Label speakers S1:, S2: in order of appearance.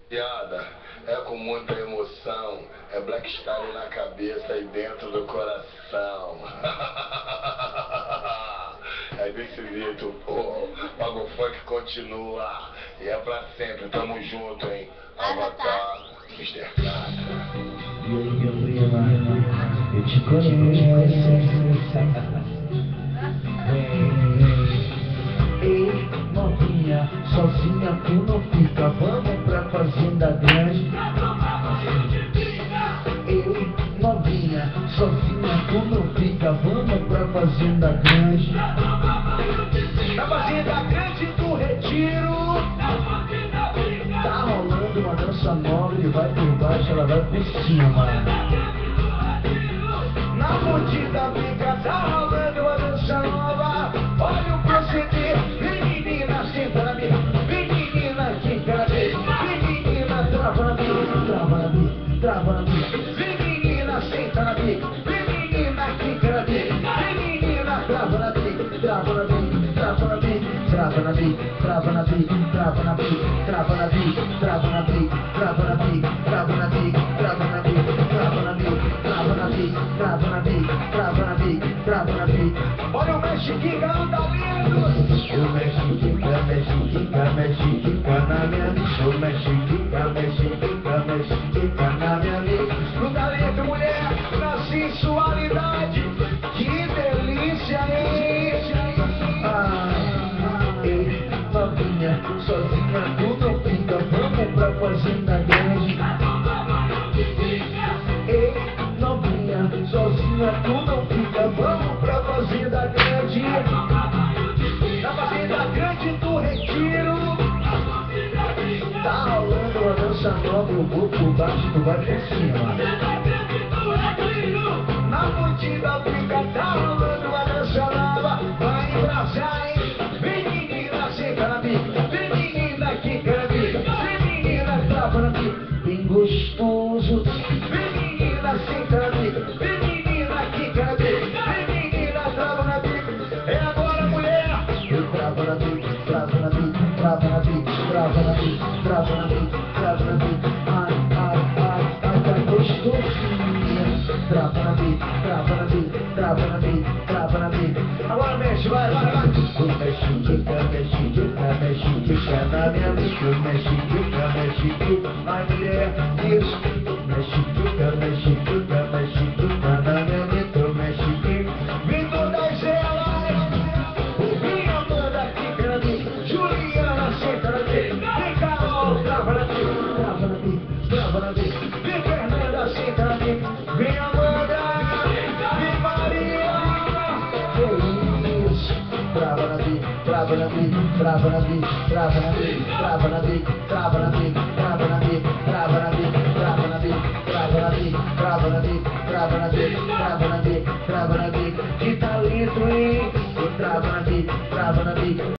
S1: Piada é com muita emoção, é Black Star na cabeça e dentro do coração. É desse jeito, pô. Pago Funk continua e é pra sempre. Tamo junto, hein? Avatar, Mr. Catra.
S2: E aí, meu prima, eu te conheço. Ei, novinha, sozinha tu não fica. Vamos pra fazenda grande. Ei, novinha, sozinha tu não fica. Vamos pra fazenda grande. Na fazenda grande do Retiro tá rolando uma dança nova. Ele vai por baixo, ela vai por cima. Na Mordida Bica tá rolando uma dança nova. Olha o proceder. Vem menina, senta na minha. Vem menina, quica na minha. Vem menina, trava na minha. Trava na minha, trava na minha. Vem menina, senta na minha. Vem menina, quica na minha. Vem menina, trava na minha. Trava na minha, trava na minha. Trava na minha, trava na minha. Trava na minha, trava na minha. Trava na minha, trava na minha. Trava na minha, trava na minha. Trava na minha, trava na minha. Trava na minha, trava na minha. Trava na minha. Olha o mexiquinho, anda lindo. O mexiquinho, mexiquinho, mexiquinho na minha lista. O mexiquinho, mexiquinho, mexiquinho na minha lista. No talento, mulher, na sensualidade. Que delícia, hein? Ei, novinha, sozinha tu não fica. Vamos pra fazenda grande. Ei, novinha, sozinha tu não fica. Vamos pra fazenda grande. Na fazenda grande do Retiro tá rolando uma dança nova. Eu vou por baixo, tu vai por cima. Na Mordida Bica tá rolando uma dança nova. Vai embrasar, hein? Vem menina, senta na bica. Vem menina, quica na bica. Vem menina, trava na bica. Bem gostoso. Vem menina, senta na bica. Vem menina, quica na bica. Vem menina, trava na bica. É agora, mulher. Eu trava na bica, trava na bica, trava na bica, trava na bica, trava na bica, trava na bica. Ai, ai, ai, ai, tá gostosinha. Trava na bica, trava na bica, trava na bica, trava na bica. Agora mexe, vai, vai, vai. Mexiquica, mexiquica, mexiquica na minha bica. Mexiquica, mexiquica, ai mulher, isso. Mexiquica, mexiquica, mexiquica na minha bica. Mexiquica, vem todas elas. Vem Amanda, quica na bica. Juliana, senta na bica. Vem Carol, trava na bica, trava na bica, trava na bica. Vem Fernanda, senta na bica. Vem Amanda, vem Maria. Que isso? Trava na bica, trava na bica, trava na bica, trava na bica, trava na bica, trava na bica, trava na bica, trava na bica, trava na bica, trava na bica, trava na bica, trava na bica, trava na bica, trava na bica. Que talento, hein? Trava na bica, trava na bica.